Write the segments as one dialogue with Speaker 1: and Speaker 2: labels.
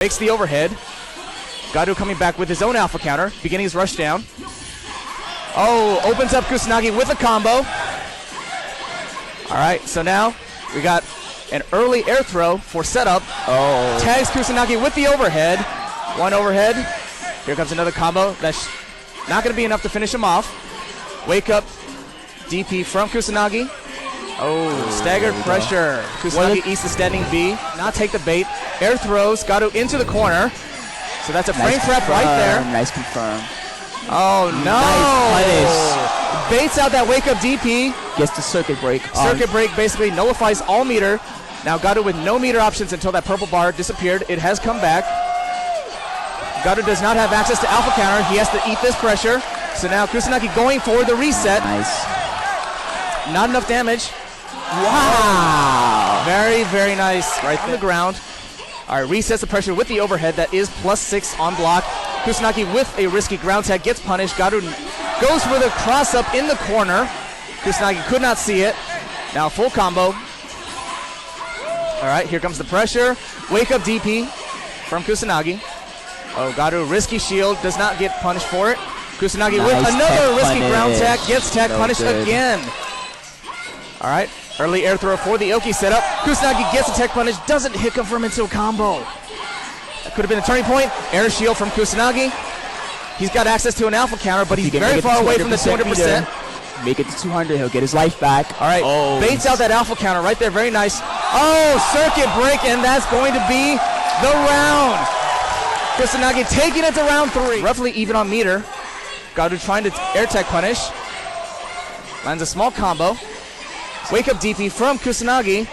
Speaker 1: Makes the overhead. Garu coming back with his own alpha counter, beginning his rush down. Oh, opens up Kusanagi with a combo. Alright, so now we got an early air throw for setup.
Speaker 2: Oh.
Speaker 1: Tags Kusanagi with the overhead. One overhead. Here comes another combo. That's not going to be enough to finish him off. Wake up DP from Kusanagi. Oh, staggered pressure. Kusanagi eats the standing B. Not take the bait. Air throws. Garu into the corner. So that's a frame trap right there.
Speaker 2: Nice confirm.
Speaker 1: Oh, no.
Speaker 2: Nice punish.
Speaker 1: Baits out that wake up DP.
Speaker 2: Gets the circuit break.
Speaker 1: Circuit break basically nullifies all meter. Now Garu with no meter options until that purple bar disappeared. It has come back. Garu does not have access to alpha counter. He has to eat this pressure. So now Kusanagi going for the reset.
Speaker 2: Nice.
Speaker 1: Not enough damage.
Speaker 2: Wow.
Speaker 1: Very, very nice. Right on the ground. All right, resets the pressure with the overhead. That is +6 on block. Kusanagi with a risky ground tag gets punished. Garu goes for the cross up in the corner. Kusanagi could not see it. Now full combo. All right, here comes the pressure. Wake up DP from Kusanagi. Oh, Garu risky shield. Does not get punished for it. Kusanagi with another risky ground tag. Gets tag punished again. All right. Early air throw for the Oki setup. Kusanagi gets a tech punish, doesn't hit confirm into a combo. That could have been a turning point. Air shield from Kusanagi. He's got access to an alpha counter, but he's very far away from the 200%.
Speaker 2: Make it to 200, he'll get his life back.
Speaker 1: All right, baits out that alpha counter right there, very nice. Oh, circuit break, and that's going to be the round. Kusanagi taking it to round 3. Roughly even on meter. Garu trying to air tech punish. Lands a small combo. Wake up DP from Kusanagi.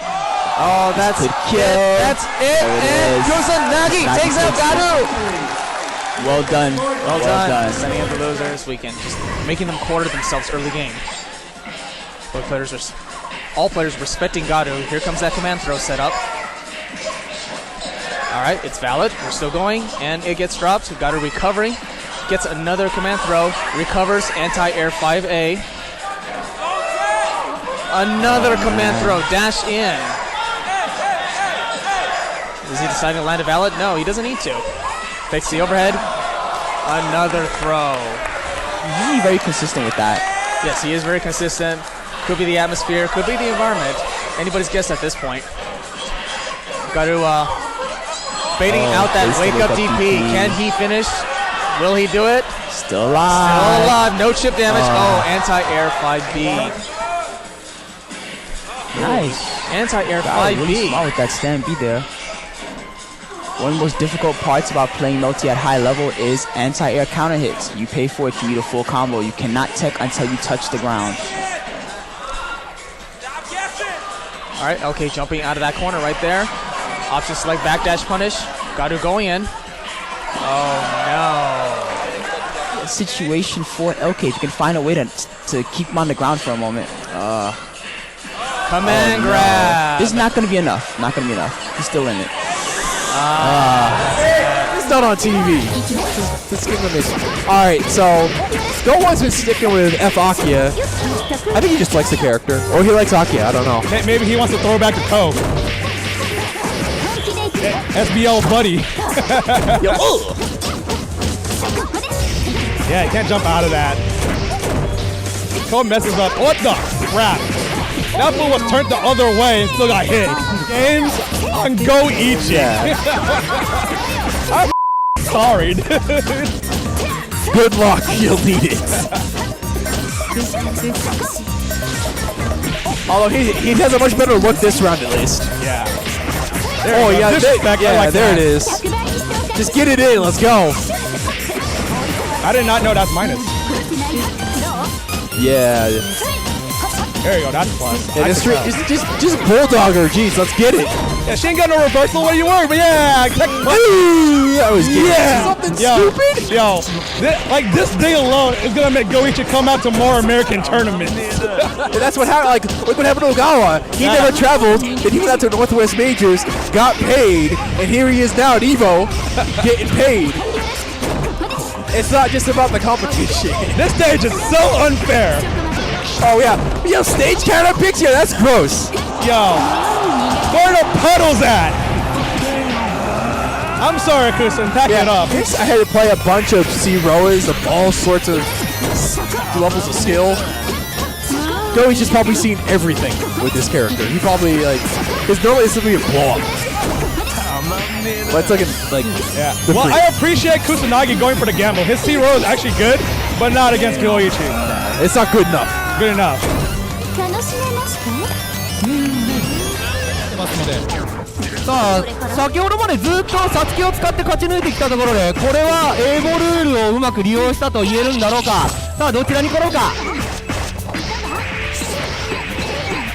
Speaker 1: Oh, that's it. That's it. And Kusanagi takes out Garu.
Speaker 2: Well done.
Speaker 1: Well done.
Speaker 3: Setting up the losers. We can just making them quarter themselves early game. All players respecting Garu. Here comes that command throw setup. All right, it's valid. We're still going, and it gets dropped. Garu recovering. Gets another command throw. Recovers anti-air 5A. Another command throw, dash in. Is he deciding to land a valid? No, he doesn't need to. Takes the overhead. Another throw.
Speaker 2: He's usually very consistent with that.
Speaker 3: Yes, he is very consistent. Could be the atmosphere, could be the environment. Anybody's guess at this point. Garu baiting out that wake-up DP. Can he finish? Will he do it?
Speaker 2: Still alive.
Speaker 3: Still alive, no chip damage. Oh, anti-air 5B.
Speaker 2: Nice.
Speaker 3: Anti-air 5B.
Speaker 2: Really smart with that stand B there. One of the most difficult parts about playing Melty at high level is anti-air counter hits. You pay for it, you need a full combo. You cannot tech until you touch the ground.
Speaker 3: All right, okay, jumping out of that corner right there. Option select backdash punish. Garu going in. Oh, no.
Speaker 2: Situation for LK. If you can find a way to keep him on the ground for a moment.
Speaker 3: Command grab.
Speaker 2: This is not going to be enough. Not going to be enough. He's still in it.
Speaker 4: It's not on TV. Just give him this. All right, so No One's been sticking with F. Akia. I think he just likes the character. Or he likes Akia, I don't know.
Speaker 5: Maybe he wants to throw back to Ko. SBL buddy.
Speaker 4: Yo,
Speaker 5: Yeah, you can't jump out of that. Ko messes up. What the crap? That fool was turned the other way and still got hit. Games on Go Ichi.
Speaker 4: Yeah.
Speaker 5: I'm sorry, dude.
Speaker 4: Good luck, you'll need it. Although he has a much better look this round at least.
Speaker 5: Yeah.
Speaker 4: Oh yeah, there it is. Just get it in, let's go.
Speaker 5: I did not know that's minus.
Speaker 4: Yeah.
Speaker 5: There you go, that's plus.
Speaker 4: Yeah, just bulldog her, jeez, let's get it.
Speaker 5: Yeah, she ain't got no reversal where you were, but yeah.
Speaker 4: That was good.
Speaker 5: Yeah.
Speaker 4: Something stupid.
Speaker 5: Yo, this day alone is gonna make Goichi come out to more American tournaments.
Speaker 4: Yeah, that's what happened. Like, look what happened to Ogawa. He never traveled, then he went out to Northwest Majors, got paid, and here he is now at Evo, getting paid. It's not just about the competition.
Speaker 5: This stage is so unfair.
Speaker 4: Oh yeah, yo, stage counter picture. That's gross.
Speaker 5: Yo, where are the puddles at? I'm sorry, Kusan. Pack it up.
Speaker 4: I had to play a bunch of C-Roas of all sorts of levels of skill. Joey's just probably seen everything with this character. He probably, like, because normally it's going to be a blow-up. But it's like
Speaker 5: yeah. Well, I appreciate Kusanagi going for the gamble. His C-Row is actually good, but not against Kyoichi.
Speaker 4: It's not good enough.
Speaker 5: Good enough.
Speaker 6: さあ先ほどまでずっとサツキを使って勝ち抜いてきたところでこれは英語ルールをうまく利用したと言えるんだろうか。さあどちらに転ぶか。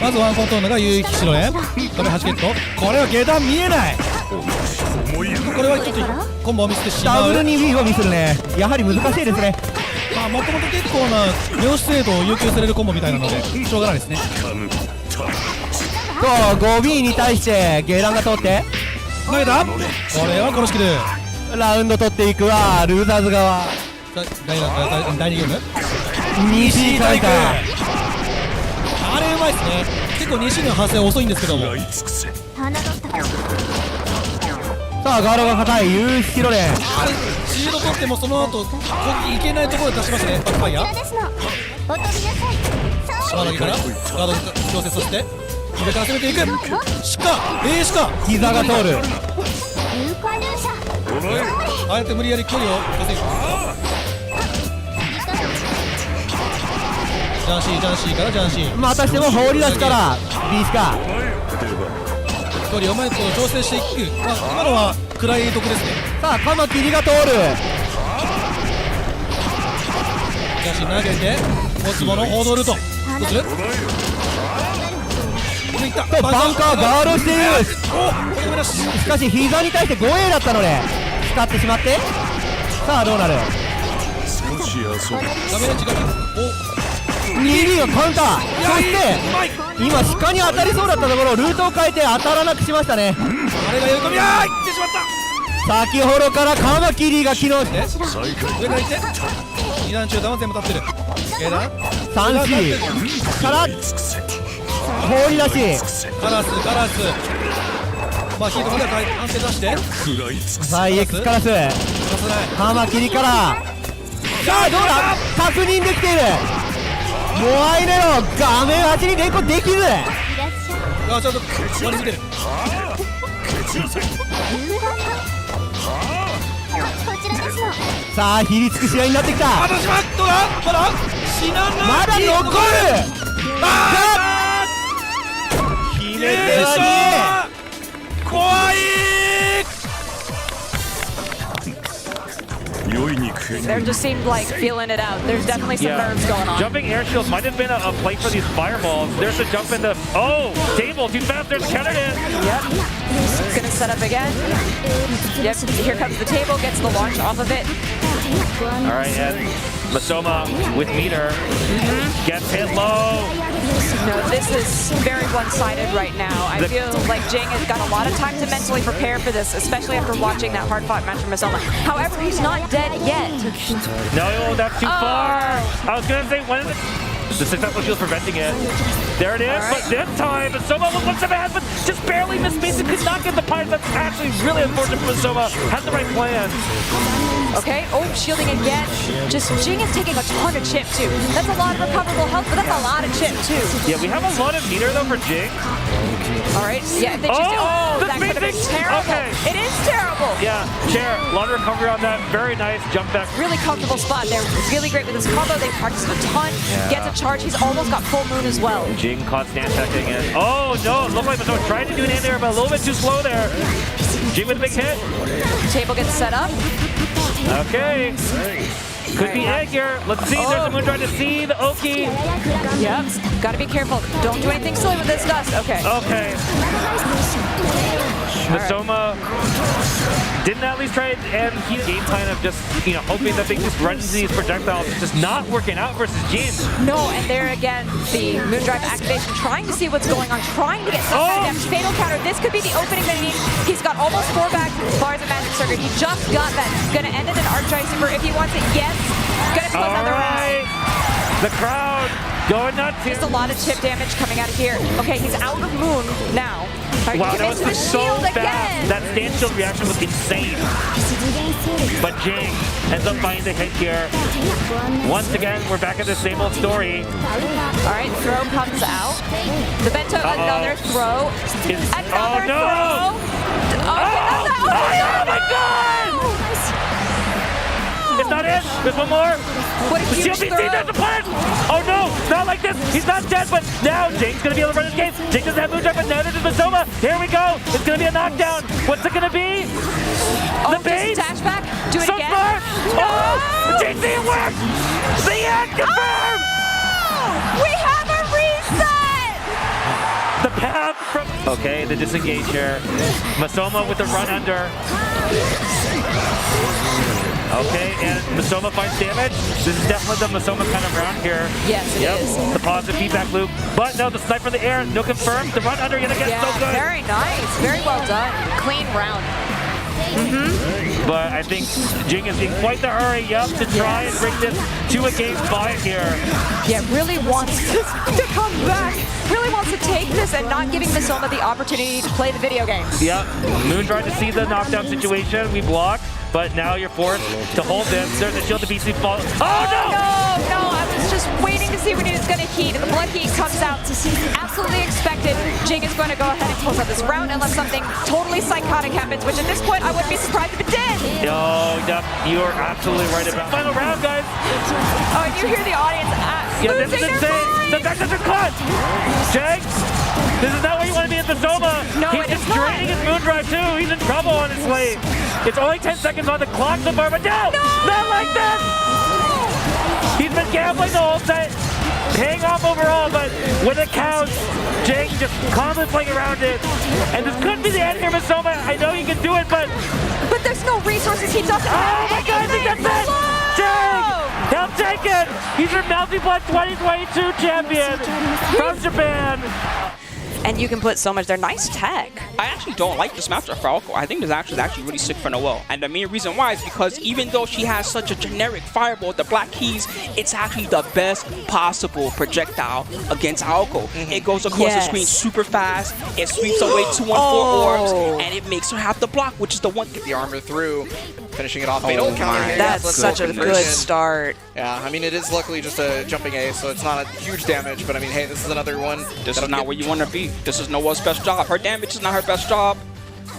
Speaker 7: まずワンコントロールがユーヒシロレン、これ8ゲット、これは下段見えない。これはちょっとコンボを見せてしまう。
Speaker 6: ダブルに Wii を見せるね。やはり難しいですね。
Speaker 7: まあもともと結構な量子精度を要求されるコンボみたいなのでしょうがないですね。
Speaker 6: そう 5B に対して下段が通って
Speaker 7: 投げた。これは殺しきる。
Speaker 6: ラウンド取っていくわルーザーズ側。
Speaker 7: 第2ゲーム
Speaker 6: 西大会
Speaker 7: あれうまいですね。結構西の発生遅いんですけども。
Speaker 6: さあガードが硬いユーヒロレン。
Speaker 7: シード取ってもその後いけないところで出しますね。バックファイヤー島投げからガード調節させて上から攻めていく。しか
Speaker 6: 膝が通る。
Speaker 7: あえて無理やり距離を稼ぐ。ジャンシーからジャンシー
Speaker 6: またしても放り出しからビースか。
Speaker 7: 距離を前と調整していく。まあ、今のは暗いとこですね。
Speaker 6: さあカマキリが通る。
Speaker 7: ジャンシー投げて大坪の報道ルートどうする。いった
Speaker 6: とバンカーガードしている。
Speaker 7: し
Speaker 6: しかし膝に対して 5A だったので使ってしまって。さあどうなる。
Speaker 7: ダメージが
Speaker 6: 2B がカウンター。そして今鹿に当たりそうだったところルートを変えて当たらなくしましたね。
Speaker 7: あれが喜びいってしまった。
Speaker 6: 先ほどからカマキリが機能して
Speaker 7: 上からいって2段中段は全部立ってる。下段
Speaker 6: 3C から放り出し
Speaker 7: カラスまあヒートまでは安定出して
Speaker 6: さあ EX カラスカマキリからさあどうだ確認できている。モアイネの画面端に連行できず。
Speaker 7: あちょっと割り見てる。
Speaker 6: さあひりつく試合になってきた。
Speaker 7: どうだまだ死なない。
Speaker 6: まだ残る。
Speaker 7: ひねって怖い。
Speaker 8: They just seemed like feeling it out. There's definitely some nerves going on.
Speaker 9: Jumping air shields might have been a play for these fireballs. There's a jump in the table too fast. There's a counter in.
Speaker 8: Yep. Gonna set up again. Yep. Here comes the table. Gets the launch off of it.
Speaker 9: All right, and Masoma with meter gets hit low.
Speaker 8: No, this is very one-sided right now. I feel like Jing has got a lot of time to mentally prepare for this, especially after watching that hard-fought match from Masoma. However, he's not dead yet.
Speaker 9: No, that's too far. I was gonna say when is it? The successful shield preventing it. There it is, but this time Masoma looks ahead, but just barely missed space and could not get the punish. That's actually really unfortunate for Masoma. Had the right plan.
Speaker 8: Okay, shielding again. Just Jing is taking a ton of chip too. That's a lot of recoverable health, but that's a lot of chip too.
Speaker 9: Yeah, we have a lot of meter though for Jing.
Speaker 8: All right, yeah, they just, that could have been terrible.
Speaker 9: Okay.
Speaker 8: It is terrible.
Speaker 9: Yeah, chair, a lot of recovery on that. Very nice jump back.
Speaker 8: Really comfortable spot. They're really great with this combo. They practiced a ton. Gets a charge. He's almost got full moon as well.
Speaker 9: Jing caught stand checking in. Oh no, it looked like Masoma tried to do an in there, but a little bit too slow there. Jing with a big hit.
Speaker 8: Table gets set up.
Speaker 9: Okay. Could be egg here. Let's see. There's someone trying to see the Oki.
Speaker 8: Yep. Gotta be careful. Don't do anything silly with this dust. Okay.
Speaker 9: Okay. Masoma didn't at least try it, and he game plan of just, hoping that they just run into these projectiles. It's just not working out versus Jin.
Speaker 8: No, and there again, the Moondrive activation, trying to see what's going on, trying to get some kind of damage. Fatal counter. This could be the opening that he needs. He's got almost 4 back bars of Magic Circuit. He just got that. Gonna end it in Archdrive Super if he wants it. Yes. Gonna close another round.
Speaker 9: The crowd going nuts here.
Speaker 8: Just a lot of chip damage coming out of here. Okay, he's out of Moon now.
Speaker 9: Wow, that was so fast. That stand shield reaction was insane. But Jing ends up finding the hit here. Once again, we're back at the same old story.
Speaker 8: All right, throw comes out. The Bento, another throw. Another throw.
Speaker 9: Oh my god! It's not it. There's one more.
Speaker 8: What a huge
Speaker 9: CLBC, there's the punch! Oh no, not like this. He's not dead, but now Jing's going to be able to run his game. Jing doesn't have Moondraft, but now there's Masoma. Here we go. It's going to be a knockdown. What's it going to be? The bait?
Speaker 8: Dash back. Do it
Speaker 9: so
Speaker 8: again.
Speaker 9: Smart.
Speaker 8: No!
Speaker 9: Oh, JC, it worked! The end confirmed!
Speaker 8: We have a reset!
Speaker 9: The path from... Okay, the disengage here. Masoma with the run under. Okay, and Masoma finds damage. This is definitely the Masoma kind of round here.
Speaker 8: Yes, it is.
Speaker 9: The positive feedback loop. But no, the snipe from the air, no confirm. The run under yet again, so good.
Speaker 8: Very nice. Very well done. Clean round.
Speaker 9: But I think Jing is in quite the hurry, to try and bring this to a game 5 here.
Speaker 8: Yeah, really wants to come back. Really wants to take this and not giving Masoma the opportunity to play the video game.
Speaker 9: Yep, Moon tried to see the knockdown situation. We block, but now you're forced to hold them. There's a shield to BC fall. Oh no!
Speaker 8: No, I was just waiting to see when it was going to heat. And the blood heat comes out. Absolutely expected. Jing is going to go ahead and close out this round unless something totally psychotic happens, which at this point I wouldn't be surprised if it did.
Speaker 9: Oh, yep, you are absolutely right about final round, guys.
Speaker 8: Oh, and you hear the audience
Speaker 9: Yeah, this is
Speaker 8: losing their
Speaker 9: insane. The
Speaker 8: minds.
Speaker 9: back doesn't cut. Jing, this is not where you want to be in Masoma.
Speaker 8: No,
Speaker 9: He's
Speaker 8: it
Speaker 9: just
Speaker 8: is not.
Speaker 9: draining his moon drive too. He's in trouble, honestly. It's only 10 seconds on the clock so far, but no, not like this. He's been gambling the whole set, paying off overall, but when it counts, Jing just calmly playing around it. And this could be the end here, Masoma. I know you can do it, but
Speaker 8: there's no resources. He doesn't have
Speaker 9: my God, I think that's it. Jing, he'll take it. He's your Melty Blood 2022 champion from Japan.
Speaker 8: And you can put so much there. Nice tech.
Speaker 2: I actually don't like this matchup for Alco. I think this match is actually really sick for Noelle. And the main reason why is because even though she has such a generic fireball with the black keys, it's actually the best possible projectile against Alco. It goes across the screen super fast, it sweeps away 2 on 4 orbs, and it makes her have to block, which is the one.
Speaker 10: Get the armor through, finishing it off. Fatal counter here.
Speaker 8: That's
Speaker 10: Yes,
Speaker 8: such a
Speaker 10: conversion.
Speaker 8: good start.
Speaker 10: Yeah, I mean, it is luckily just a jumping A, so it's not a huge damage, but I mean, hey, this is another one.
Speaker 2: This is not where you want to be. This is Noelle's best job. Her damage is not her best job.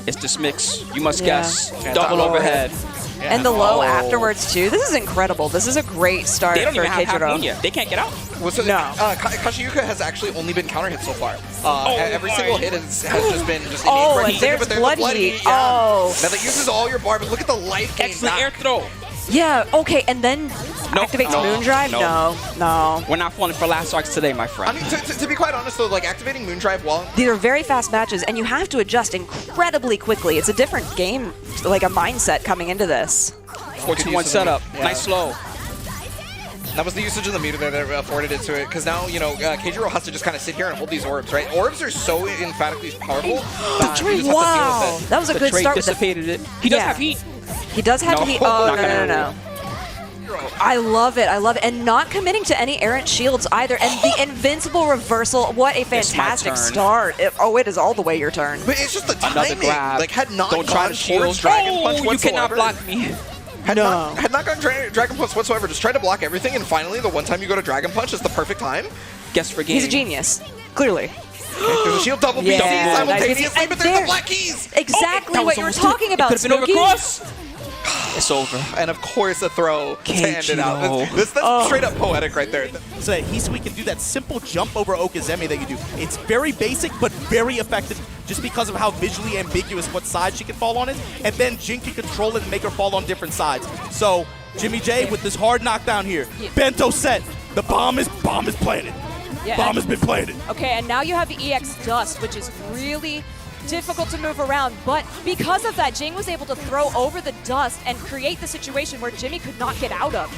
Speaker 2: It's this mix. You must guess. Double overhead.
Speaker 8: Yeah. And the low afterwards, too. This is incredible. This is a great start
Speaker 2: They don't
Speaker 8: for
Speaker 2: even have half
Speaker 8: Kjiro.
Speaker 2: moon yet. They can't get out.
Speaker 10: Well, so
Speaker 8: No.
Speaker 10: Kashiyuka has actually only been counter hit so far. Every
Speaker 2: my.
Speaker 10: single hit has just been just
Speaker 8: Oh,
Speaker 10: innate
Speaker 8: and there's
Speaker 10: but
Speaker 8: blood heat.
Speaker 10: Yeah.
Speaker 8: Oh.
Speaker 10: Now that uses all your bar, but look at the life gain.
Speaker 2: Excellent
Speaker 10: back.
Speaker 2: air throw.
Speaker 8: Yeah, okay, and then activates Moondrive? No.
Speaker 2: We're not falling for last arcs today, my friend.
Speaker 10: I mean, to be quite honest though, like activating Moondrive while
Speaker 8: These are very fast matches, and you have to adjust incredibly quickly. It's a different game, like a mindset coming into this.
Speaker 2: 4-2-1 setup.
Speaker 10: Yeah.
Speaker 2: Nice slow.
Speaker 10: That was the usage of the meter that afforded it to it, because now, you know, Kjiro has to just kind of sit here and hold these orbs, right? Orbs are so emphatically powerful.
Speaker 8: Wow, that was a good start.
Speaker 2: Dissipated it. He does have heat.
Speaker 8: He does have heat. Oh, no. I love it. And not committing to any errant shields either. And the invincible reversal. What a fantastic start. It is all the way your turn.
Speaker 10: But it's just the timing.
Speaker 2: Another grab.
Speaker 10: Like, had not
Speaker 2: Don't try to shield.
Speaker 10: Dragon Punch whatsoever.
Speaker 2: You cannot block me.
Speaker 10: Had not gone Dragon Punch whatsoever. Just tried to block everything, and finally, the one time you go to Dragon Punch is the perfect time.
Speaker 2: Guess for game.
Speaker 8: He's a genius. Clearly.
Speaker 10: There's a shield double BC simultaneously,
Speaker 8: and
Speaker 10: but there's the black keys.
Speaker 8: Exactly what you were talking about,
Speaker 2: Could have been over
Speaker 8: Smokey.
Speaker 2: cross. It's over.
Speaker 10: And of course, a throw to end it out. That's straight up poetic right there.
Speaker 11: So Hisui can do that simple jump over Okazeme that you do. It's very basic, but very effective just because of how visually ambiguous what side she can fall on it. And then Jing can control it and make her fall on different sides. So Jimmy J with this hard knockdown here. Bento set. The bomb is planted.
Speaker 8: Yeah,
Speaker 11: Bomb has been planted.
Speaker 8: Okay, and now you have the EX Dust, which is really difficult to move around, but because of that, Jing was able to throw over the dust and create the situation where Jimmy could not get out of.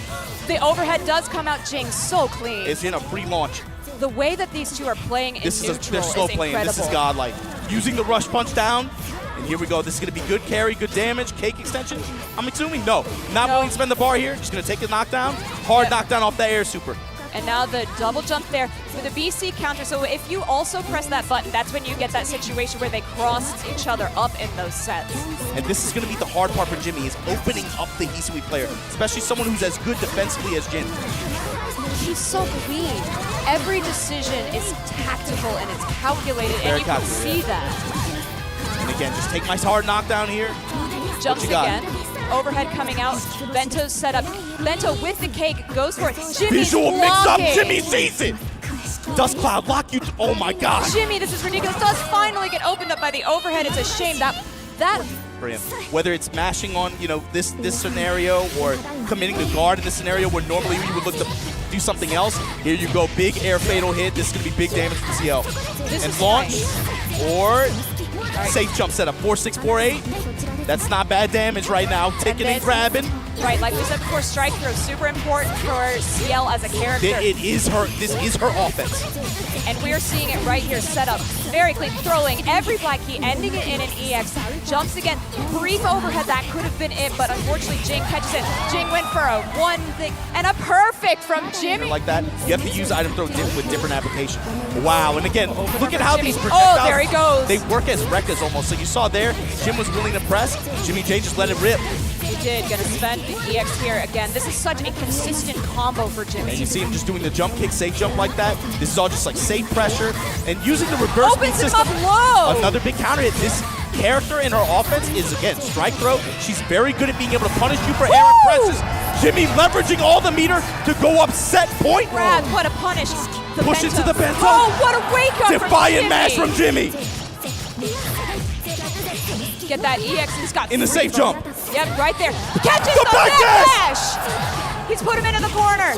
Speaker 8: The overhead does come out Jing so clean.
Speaker 11: It's in a free launch.
Speaker 8: The way that these two are playing in neutral
Speaker 11: They're slow playing.
Speaker 8: incredible.
Speaker 11: This is godlike. Using the rush punch down, and here we go. This is going to be good carry, good damage, cake extension. I'm assuming no. Not willing to spend the bar here. Just going to take a knockdown. Hard knockdown off that air super.
Speaker 8: And now the double jump there with a BC counter. So if you also press that button, that's when you get that situation where they cross each other up in those sets.
Speaker 11: And this is going to be the hard part for Jimmy, is opening up the Hisui player, especially someone who's as good defensively as Jin.
Speaker 8: He's so clean. Every decision is tactical and it's calculated, and you can see that.
Speaker 11: And again, just take my hard knockdown here.
Speaker 8: Jumps again. Overhead coming out. Bento's set up. Bento with the cake goes for it. Jimmy's
Speaker 11: Visual
Speaker 8: blocking.
Speaker 11: mix-up. Jimmy sees it. Dust Cloud lock you. Oh my God.
Speaker 8: Jimmy, this is ridiculous. Does finally get opened up by the overhead. It's a shame that
Speaker 11: for him. Whether it's mashing on, you know, this scenario or committing to guard in this scenario where normally you would look to do something else. Here you go, big air fatal hit. This is gonna be big damage from CL. And launch or safe jump setup. 4-6, 4-8. That's not bad damage right now. Taking and grabbing.
Speaker 8: Right, like we said before, strike throw super important for CL as a character.
Speaker 11: This is her offense.
Speaker 8: And we're seeing it right here set up. Very clean, throwing every black key, ending it in an EX. Jumps again, brief overhead, that could have been it, but unfortunately Jing catches it. Jing went for a one thing, and a perfect from Jimmy.
Speaker 11: Like that, you have to use item throw with different application. Wow, and again, look at how these projectiles,
Speaker 8: there he goes.
Speaker 11: They work as Rekkas almost. So you saw there, Jim was willing to press, Jimmy J just let it rip.
Speaker 8: He did, gonna spend the EX here again. This is such a consistent combo for Jimmy.
Speaker 11: And you see him just doing the jump kick, safe jump like that. This is all just like safe pressure. And using the reverse beat
Speaker 8: Opens him
Speaker 11: system.
Speaker 8: up low.
Speaker 11: Another big counter hit. This character in her offense is, again, strike throw. She's very good at being able to punish you for air and presses. Jimmy leveraging all the meter to go up set point.
Speaker 8: Brad, what a punish.
Speaker 11: Push it to the bento.
Speaker 8: Oh, what a wake up
Speaker 11: Defiant mash from Jimmy.
Speaker 8: Get that EX. He's got
Speaker 11: in the safe jump.
Speaker 8: Yep, right there. Catches the back dash. He's put him into the corner.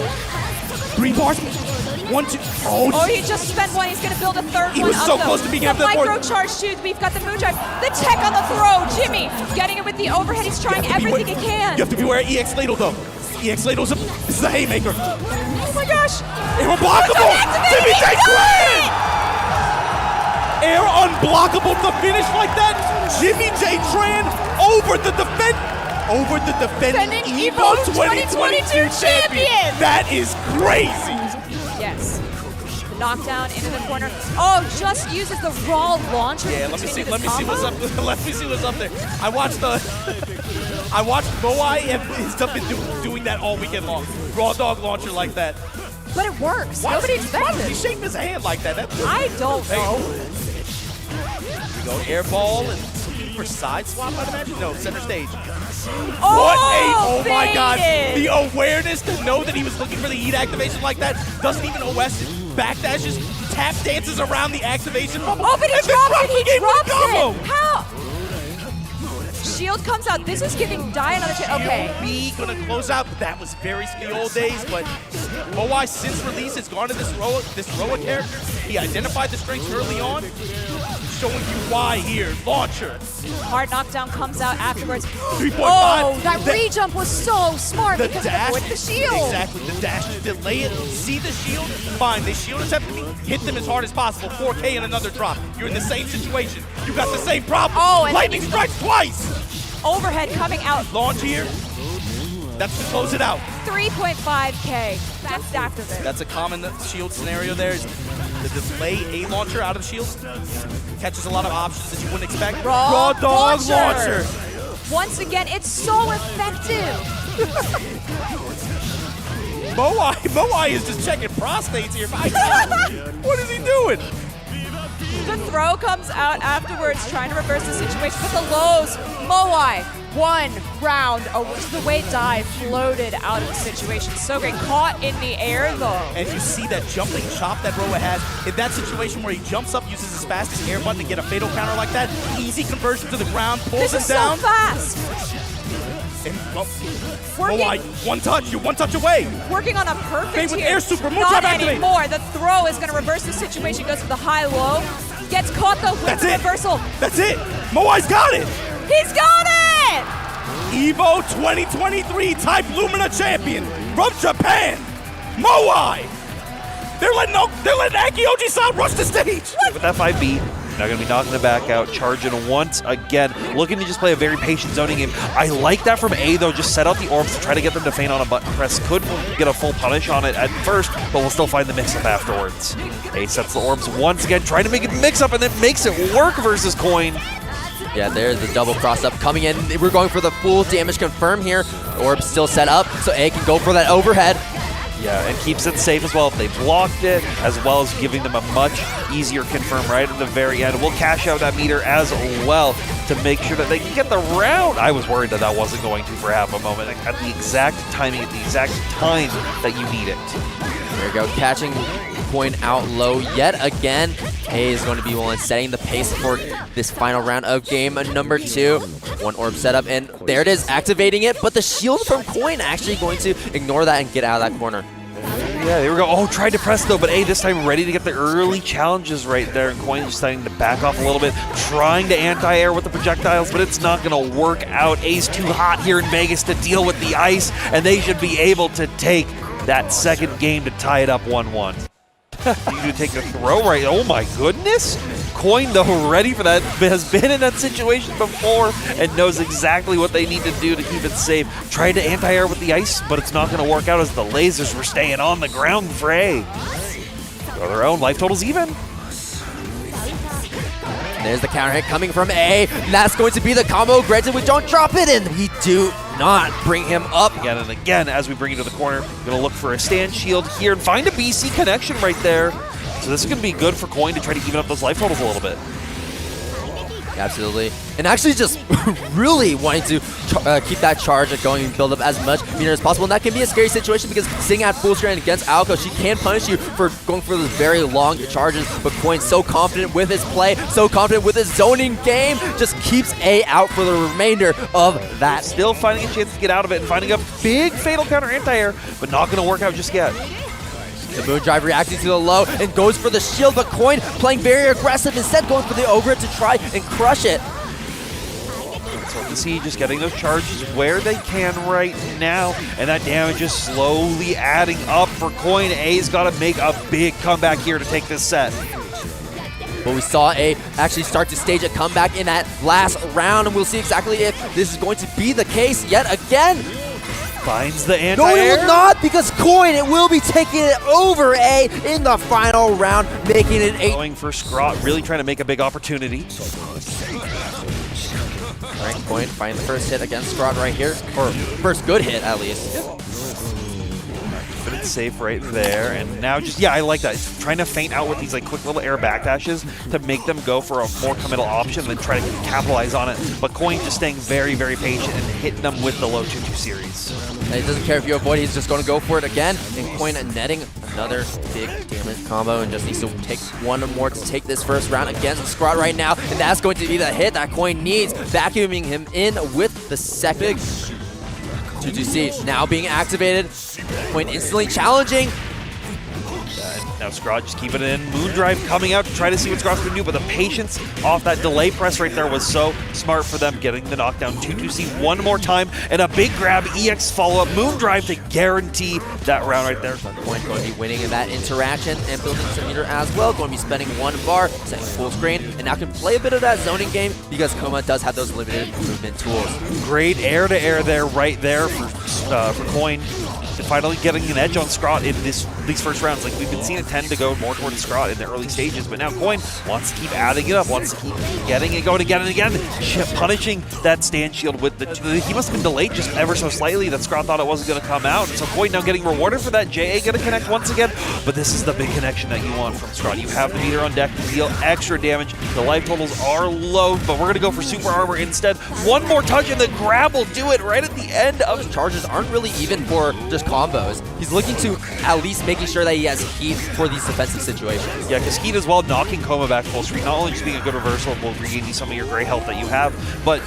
Speaker 11: 3 bars. 1, 2.
Speaker 8: Oh, he just spent one. He's going to build a third
Speaker 11: he
Speaker 8: one.
Speaker 11: Was so close to being able to
Speaker 8: micro charge shoot. We've got the moondrive. The tech on the throw. Jimmy getting it with the overhead. He's trying everything he can.
Speaker 11: You have to beware EX Ladle though. EX Ladle's this is a haymaker.
Speaker 8: Oh my gosh.
Speaker 11: Air unblockable. JimmyJTran. Air unblockable to finish like that. JimmyJTran over the defending EVO 2022 champion. That is crazy.
Speaker 8: Yes. Knockdown into the corner. Oh, just uses the raw launcher.
Speaker 11: Yeah, let me see what's up. Let me see what's up there. I watched Moai and his stuff been doing that all weekend long. Raw dog launcher like that.
Speaker 8: But it works. Nobody expected it.
Speaker 11: He shaped his hand like that.
Speaker 8: I don't know.
Speaker 11: Here we go, air ball and for side swap, I'd imagine. No, center stage.
Speaker 8: Oh
Speaker 11: my God. The awareness to know that he was looking for the heat activation like that. Doesn't even OS it. Backdashes, tap dances around the activation bubble.
Speaker 8: Oh, but he drops it. He drops
Speaker 11: combo.
Speaker 8: it. How? Shield comes out. This is giving Die another chance. Okay.
Speaker 11: B gonna close out. That was very the old days, but Moai since release has gone to this Roa character. He identified the strengths early on. Showing you why here. Launcher.
Speaker 8: Hard knockdown comes out afterwards.
Speaker 11: 3.5.
Speaker 8: Oh, that re-jump was so smart because it avoided the shield.
Speaker 11: Exactly. The dash to delay it. See the shield? Fine. They shield attempt me. Hit them as hard as possible. 4K and another drop. You're in the same situation. You got the same problem.
Speaker 8: Oh, and
Speaker 11: lightning strikes twice.
Speaker 8: Overhead coming out.
Speaker 11: Launch here. That's to close it out.
Speaker 8: 3.5K. That's after this.
Speaker 11: That's a common shield scenario there. Is the delay A launcher out of shield catches a lot of options that you wouldn't expect.
Speaker 8: Raw
Speaker 11: dog launcher.
Speaker 8: Once again, it's so effective.
Speaker 11: Moai is just checking prostates here. My God. What is he doing?
Speaker 8: The throw comes out afterwards, trying to reverse the situation with the lows. Moai, 1 round. Oh, the way Die floated out of the situation. So great. Caught in the air, though.
Speaker 11: And you see that jumping chop that Roa has. In that situation where he jumps up, uses his fastest air button to get a fatal counter like that, easy conversion to the ground, pulls him down.
Speaker 8: This is so fast.
Speaker 11: And Moai, one touch. You're one touch away.
Speaker 8: Working on a perfect
Speaker 11: with
Speaker 8: here.
Speaker 11: air super.
Speaker 8: Not anymore. The throw is going to reverse the situation. Goes for the high-low. Gets caught, though, with the reversal.
Speaker 11: That's it. Moai's got it.
Speaker 8: He's got it!
Speaker 11: EVO 2023 Type Lumina champion from Japan, Moai. They're letting Akioji-san rush the stage.
Speaker 9: With that 5B,
Speaker 12: Now going to be knocking it back out, charging once again, looking to just play a very patient zoning game. I like that from A, though. Just set out the orbs to try to get them to feint on a button press. Could get a full punish on it at first, but we'll still find the mix-up afterwards. A sets the orbs once again, trying to make it mix-up, and then makes it work versus Coin.
Speaker 13: Yeah, there's the double cross-up coming in. We're going for the full damage confirm here. Orb's still set up, so A can go for that overhead.
Speaker 12: Yeah, and keeps it safe as well if they blocked it, as well as giving them a much easier confirm right at the very end. We'll cash out that meter as well to make sure that they can get the round. I was worried that that wasn't going to for half a moment. At the exact timing, at the exact time that you need it.
Speaker 13: There we go, catching Coin out low yet again. A is going to be one setting the pace for this final round of game number 2. One orb setup, and there it is, activating it, but the shield from Coin actually going to ignore that and get out of that corner.
Speaker 12: Yeah, there we go. Oh, tried to press though, but A this time ready to get the early challenges right there. And Coin just starting to back off a little bit, trying to anti-air with the projectiles, but it's not going to work out. A's too hot here in Vegas to deal with the ice, and they should be able to take that second game to tie it up 1-1. You do take the throw right. Oh my goodness. Coin, though, ready for that, has been in that situation before and knows exactly what they need to do to keep it safe. Tried to anti-air with the ice, but it's not going to work out as the lasers were staying on the ground for A. Throw their own, life totals even.
Speaker 13: There's the counter hit coming from A. And that's going to be the combo. Granted, we don't drop it, and we do not bring him up.
Speaker 12: Again and again as we bring it to the corner. Going to look for a stand shield here and find a BC connection right there. So this is going to be good for Coin to try to even up those life totals a little bit.
Speaker 13: Absolutely. And actually just really wanting to keep that charge going and build up as much meter as possible. And that can be a scary situation because sitting at full strength against Alco, she can punish you for going for those very long charges. But Coin's so confident with his play, so confident with his zoning game, just keeps A out for the remainder of that.
Speaker 12: Still finding a chance to get out of it and finding a big fatal counter anti-air, but not going to work out just yet.
Speaker 13: The Moondrive reacting to the low and goes for the shield, but Coin playing very aggressive, instead going for the Ogre to try and crush it.
Speaker 12: So you see just getting those charges where they can right now, and that damage is slowly adding up for Coin. A's got to make a big comeback here to take this set.
Speaker 13: But we saw A actually start to stage a comeback in that last round, and we'll see exactly if this is going to be the case yet again.
Speaker 12: Finds the anti-air.
Speaker 13: No, it will not, because Coin, it will be taking it over A in the final round, making it 8.
Speaker 12: Going for Scrawt, really trying to make a big opportunity.
Speaker 13: All right, Coin find the first hit against Scrawt right here, or first good hit at least.
Speaker 12: But it's safe right there, and now just, yeah, I like that. It's trying to feint out with these like quick little air backdashes to make them go for a more committal option and then try to capitalize on it. But Coin just staying very, very patient and hitting them with the low 2-2 series.
Speaker 13: And he doesn't care if you avoid, he's just going to go for it again. And Coin netting another big damage combo and just needs to take one or more to take this first round against Scrawt right now. And that's going to be the hit that Coin needs, vacuuming him in with the second. 2-2C now being activated. Coin instantly challenging.
Speaker 12: Now Scrawt just keeping it in. Moondrive coming out to try to see what Scrawt's going to do, but the patience off that delay press right there was so smart for them, getting the knockdown. 2-2C one more time, and a big grab EX follow-up. Moondrive to guarantee that round right there.
Speaker 13: Coin going to be winning in that interaction and building some meter as well. Going to be spending 1 bar, setting full screen, and now can play a bit of that zoning game because Koma does have those limited movement tools.
Speaker 12: Great air-to-air there, right there for Coin. Finally getting an edge on Scrawt in these first rounds. Like, we've been seeing it tend to go more towards Scrawt in the early stages, but now Coin wants to keep adding it up, wants to keep getting it going again and again, punishing that stand shield with the... He must have been delayed just ever so slightly that Scrawt thought it wasn't going to come out, so Coin now getting rewarded for that. JA going to connect once again, but this is the big connection that you want from Scrawt. You have the meter on deck to deal extra damage. The life totals are low, but we're going to go for super armor instead. One more touch and the grab will do it right at the end of...
Speaker 13: Those charges aren't really even for just combos. He's looking to at least making sure that he has heat for these defensive situations.
Speaker 12: Yeah, because heat as well, knocking Koma back full screen, not only just being a good reversal, will regain you some of your gray health that you have, but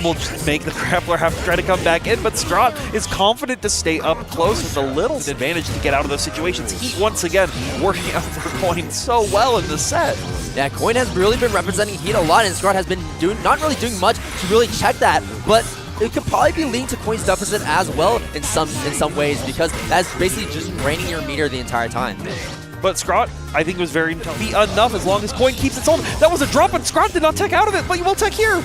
Speaker 12: will just make the grappler have to try to come back in. But Scrawt is confident to stay up close with a little advantage to get out of those situations. Heat once again working out for Coin so well in the set.
Speaker 13: Yeah, Coin has really been representing heat a lot, and Scrawt has been not really doing much to really check that, but it could probably be leading to Coin's deficit as well in some ways, because that's basically just draining your meter the entire time.
Speaker 12: but Scrawt, I think, was very be enough as long as Coin keeps its hold. That was a drop, and Scrawt did not tech out of it, but you will tech here.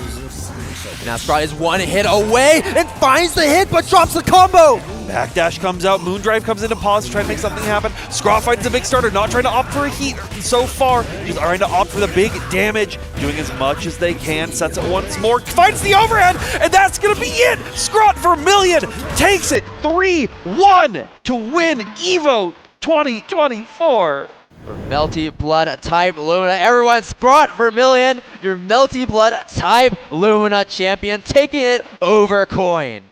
Speaker 13: Now Scrawt is one hit away and finds the hit, but drops the combo.
Speaker 12: Backdash comes out, Moondrive comes in to pause to try to make something happen. Scrawt finds the big starter, not trying to opt for a heat so far, just trying to opt for the big damage, doing as much as they can, sets it once more, finds the overhead, and that's gonna be it! ScrawtVermillion takes it 3-1 to win EVO 2024.
Speaker 13: Melty Blood type Lumina. Everyone, ScrawtVermillion, your Melty Blood type Lumina champion, taking it over Coin.